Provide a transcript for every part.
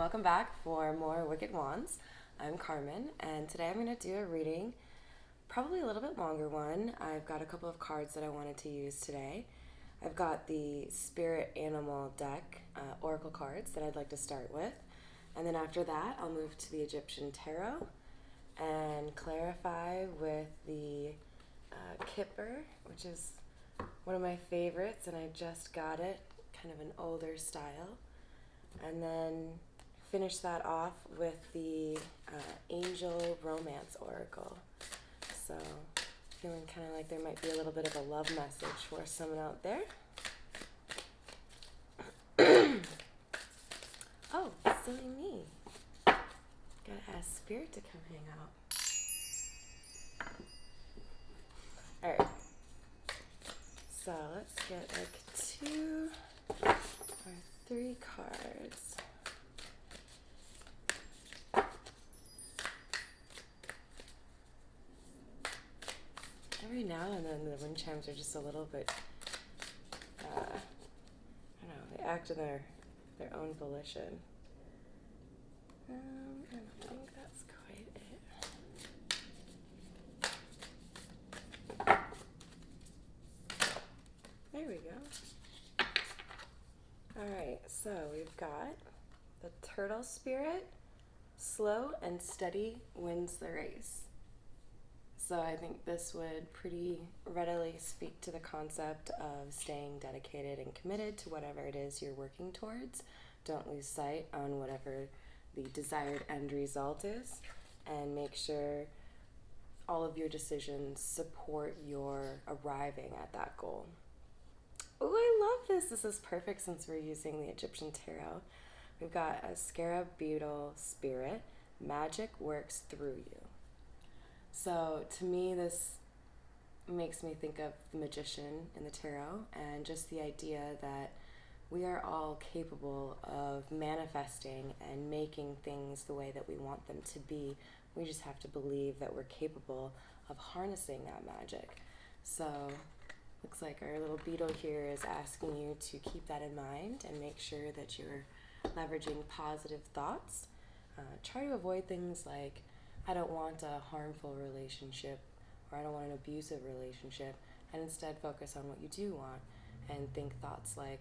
welcome back for more Wicked Wands. I'm Carmen, and today I'm going to do a reading, probably a little bit longer one. I've got a couple of cards that I wanted to use today. I've got the Spirit Animal deck, Oracle cards that I'd like to start with. And then after that, I'll move to the Egyptian Tarot and clarify with the Kipper, which is one of my favorites, and I just got it, kind of an older style. And then finish that off with the Angel Romance Oracle. So feeling kind of like there might be a little bit of a love message for someone out there. Oh, silly me. Gotta ask Spirit to come hang out. Alright. So let's get like 2 or 3 cards. Every now and then the wind chimes are just a little bit, I don't know, they act in their own volition. I don't think that's quite it. There we go. Alright, so we've got the Turtle Spirit, slow and steady wins the race. So I think this would pretty readily speak to the concept of staying dedicated and committed to whatever it is you're working towards. Don't lose sight on whatever the desired end result is, and make sure all of your decisions support your arriving at that goal. Oh, I love this. This is perfect since we're using the Egyptian Tarot. We've got a Scarab Beetle Spirit. Magic works through you. So to me, this makes me think of the magician in the tarot, and just the idea that we are all capable of manifesting and making things the way that we want them to be. We just have to believe that we're capable of harnessing that magic. So looks like our little beetle here is asking you to keep that in mind and make sure that you're leveraging positive thoughts. Try to avoid things like, I don't want a harmful relationship, or I don't want an abusive relationship, and instead focus on what you do want and think thoughts like,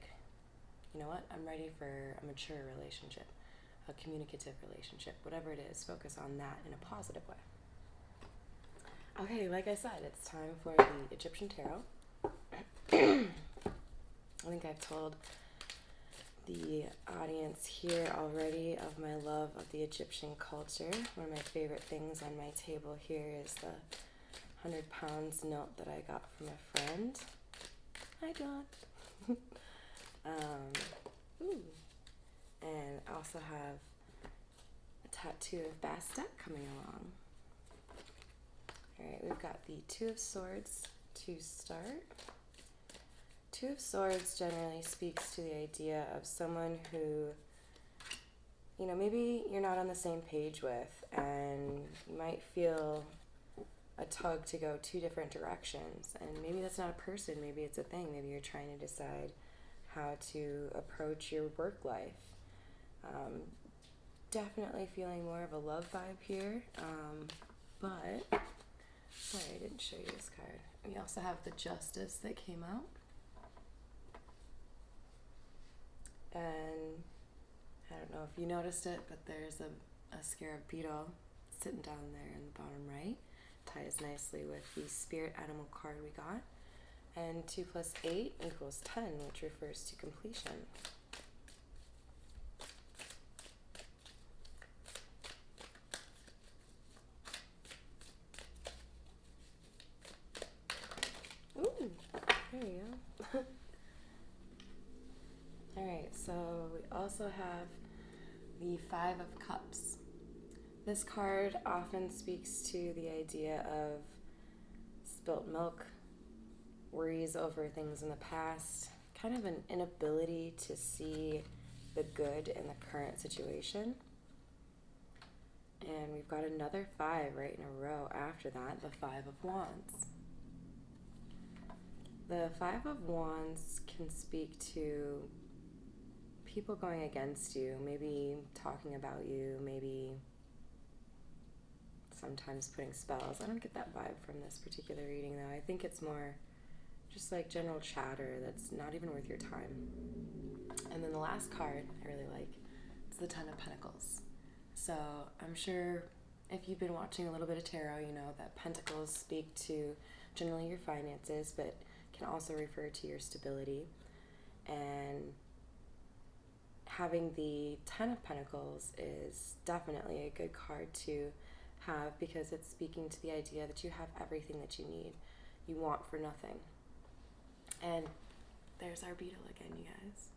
you know what, I'm ready for a mature relationship, a communicative relationship, whatever it is, focus on that in a positive way. Okay, like I said, it's time for the Egyptian Tarot. I think I've told the audience here already of my love of the Egyptian culture. One of my favorite things on my table here is the 100 pounds note that I got from a friend. Hi, John. And I also have a tattoo of Bastet coming along. Alright, we've got the 2 of Swords to start. 2 of Swords generally speaks to the idea of someone who, you know, maybe you're not on the same page with, and you might feel a tug to go 2 different directions. And maybe that's not a person, maybe it's a thing. Maybe you're trying to decide how to approach your work life. Definitely feeling more of a love vibe here, but sorry, I didn't show you this card. We also have the Justice that came out. And I don't know if you noticed it, but there's a Scarab Beetle sitting down there in the bottom right. Ties nicely with the Spirit Animal card we got. And 2 plus 8 equals 10, which refers to completion. Ooh, there you go. Alright, so we also have the 5 of Cups. This card often speaks to the idea of spilt milk, worries over things in the past, kind of an inability to see the good in the current situation. And we've got another 5 right in a row after that, the 5 of Wands. The 5 of Wands can speak to people going against you, maybe talking about you, maybe sometimes putting spells. I don't get that vibe from this particular reading, though. I think it's more just like general chatter that's not even worth your time. And then the last card I really like is the Ten of Pentacles. So I'm sure if you've been watching a little bit of tarot, you know that pentacles speak to generally your finances, but can also refer to your stability. And having the Ten of Pentacles is definitely a good card to have, because it's speaking to the idea that you have everything that you need, you want for nothing. And there's our beetle again, you guys.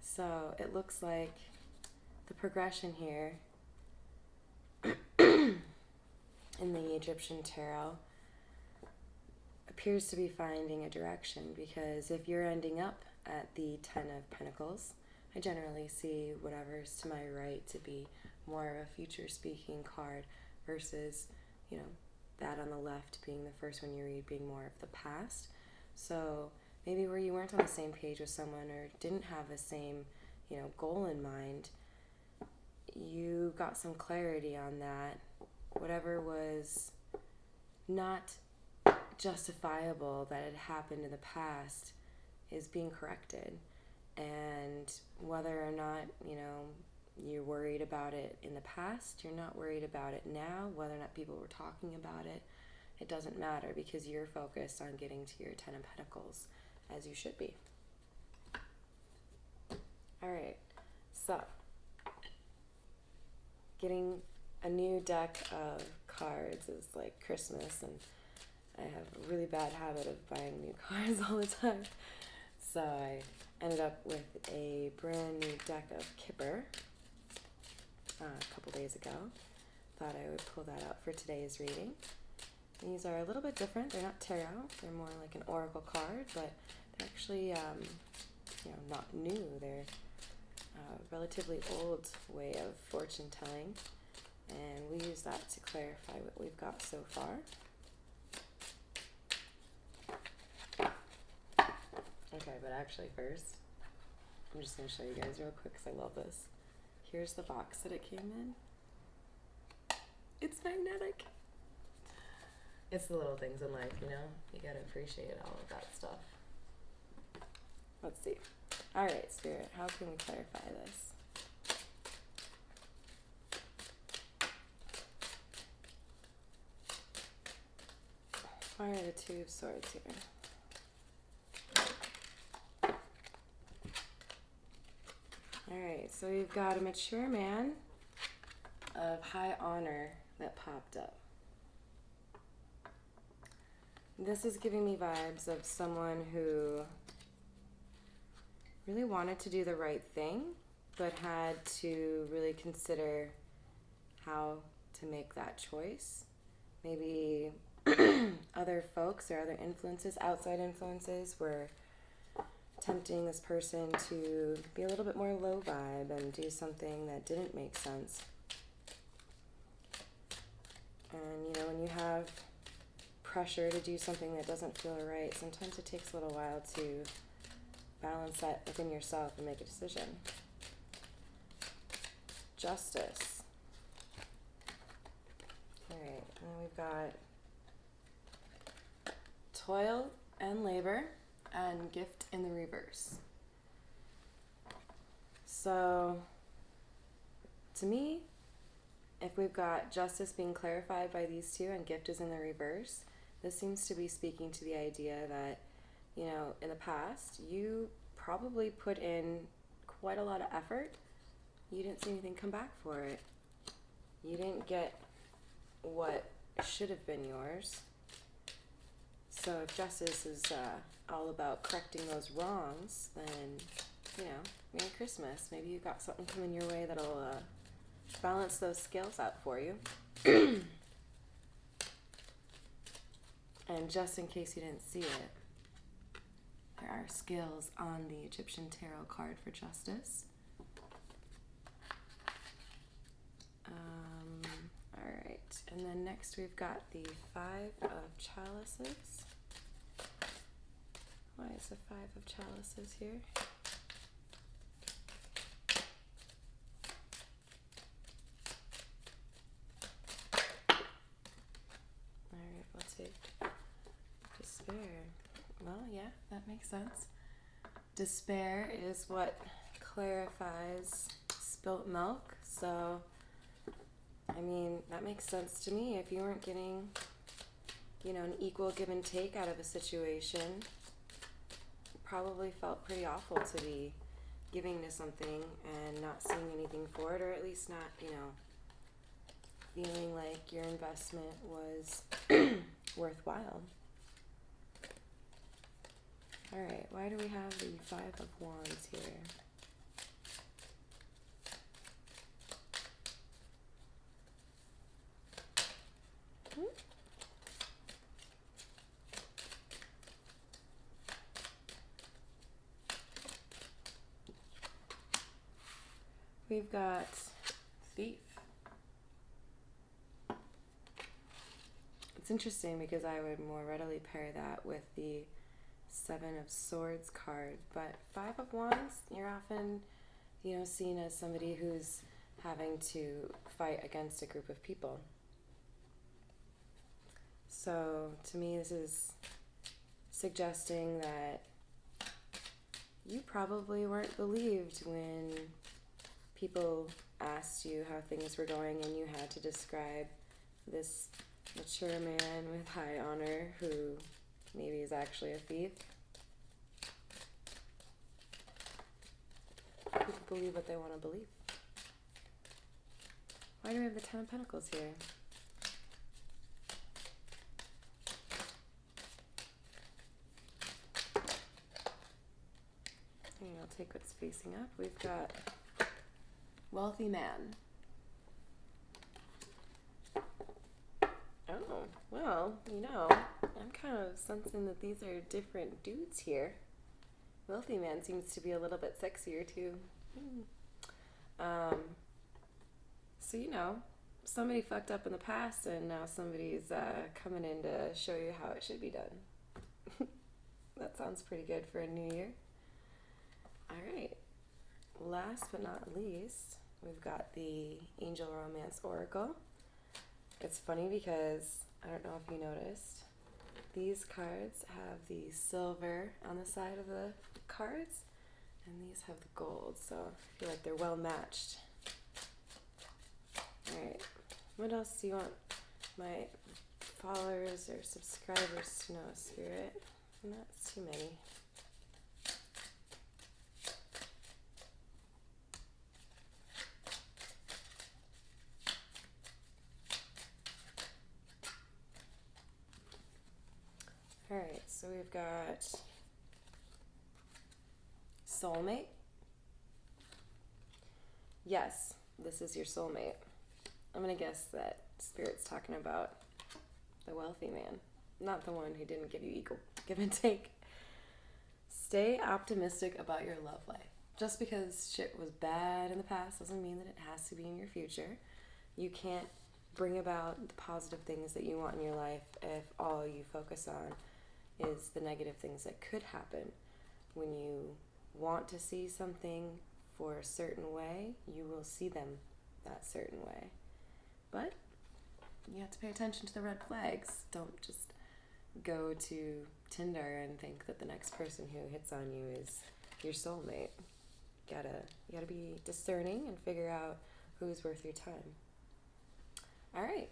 So it looks like the progression here in the Egyptian tarot appears to be finding a direction, because if you're ending up at the Ten of Pentacles, I generally see whatever's to my right to be more of a future speaking card versus, you know, that on the left being the first one you read being more of the past. So maybe where you weren't on the same page with someone or didn't have the same, you know, goal in mind, you got some clarity on that. Whatever was not justifiable that had happened in the past is being corrected. And whether or not, you know, you're worried about it in the past, you're not worried about it now, whether or not people were talking about it, it doesn't matter, because you're focused on getting to your Ten of Pentacles, as you should be. Alright, so getting a new deck of cards is like Christmas, and I have a really bad habit of buying new cards all the time. So I ended up with a brand new deck of Kipper a couple days ago. Thought I would pull that out for today's reading. These are a little bit different. They're not tarot. They're more like an oracle card, but they're actually, you know, not new. They're a relatively old way of fortune telling, and we use that to clarify what we've got so far. Okay, but actually first, I'm just going to show you guys real quick because I love this. Here's the box that it came in. It's magnetic. It's the little things in life, you know? You got to appreciate all of that stuff. Let's see. All right, Spirit, how can we clarify this? Why are the Two of Swords here? Alright, so we've got a mature man of high honor that popped up. This is giving me vibes of someone who really wanted to do the right thing, but had to really consider how to make that choice. Maybe other folks or other influences, outside influences, were tempting this person to be a little bit more low vibe and do something that didn't make sense. And you know, when you have pressure to do something that doesn't feel right, sometimes it takes a little while to balance that within yourself and make a decision. Justice. Alright, and then we've got toil and labor and gift in the reverse. So, to me, if we've got justice being clarified by these two and gift is in the reverse, this seems to be speaking to the idea that, you know, in the past, you probably put in quite a lot of effort. You didn't see anything come back for it. You didn't get what should have been yours. So if justice is all about correcting those wrongs, then, you know, Merry Christmas. Maybe you've got something coming your way that'll balance those scales out for you. And just in case you didn't see it, there are scales on the Egyptian tarot card for justice. Alright, and then next we've got the Five of Chalices. Why is the Five of Chalices here? take despair. Well, yeah, that makes sense. Despair is what clarifies spilt milk. So, I mean, that makes sense to me. If you weren't getting, an equal give and take out of a situation, it probably felt pretty awful to be giving to something and not seeing anything for it, or at least not, feeling like your investment was worthwhile. Alright, why do we have the Five of Wands here? We've got Thief. It's interesting because I would more readily pair that with the Seven of Swords card, but Five of Wands, you're often, seen as somebody who's having to fight against a group of people. So to me, this is suggesting that you probably weren't believed when people asked you how things were going and you had to describe this mature man with high honor who maybe is actually a thief. People believe what they want to believe. Why do we have the Ten of Pentacles here? And I'll take what's facing up. We've got Wealthy Man. Oh, well, I'm kind of sensing that these are different dudes here. Wealthy Man seems to be a little bit sexier too. So, somebody fucked up in the past and now somebody's coming in to show you how it should be done. That sounds pretty good for a new year. Alright, last but not least, we've got the Angel Romance Oracle. It's funny because, I don't know if you noticed, these cards have the silver on the side of the cards, and these have the gold, so I feel like they're well matched. Alright, what else do you want my followers or subscribers to know, Spirit? Not too many. Alright, so we've got soulmate. Yes, this is your soulmate. I'm going to guess that Spirit's talking about the wealthy man, not the one who didn't give you equal give and take. Stay optimistic about your love life. Just because shit was bad in the past doesn't mean that it has to be in your future. You can't bring about the positive things that you want in your life if all you focus on is the negative things that could happen. When you want to see something for a certain way, you will see them that certain way. But you have to pay attention to the red flags. Don't just go to Tinder and think that the next person who hits on you is your soulmate. You gotta be discerning and figure out who's worth your time. Alright,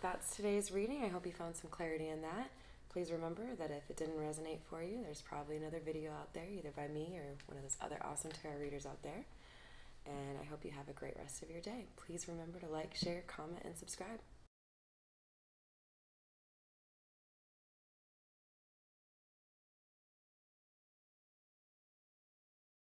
that's today's reading. I hope you found some clarity in that. Please remember that if it didn't resonate for you, there's probably another video out there, either by me or one of those other awesome tarot readers out there. And I hope you have a great rest of your day. Please remember to like, share, comment, and subscribe.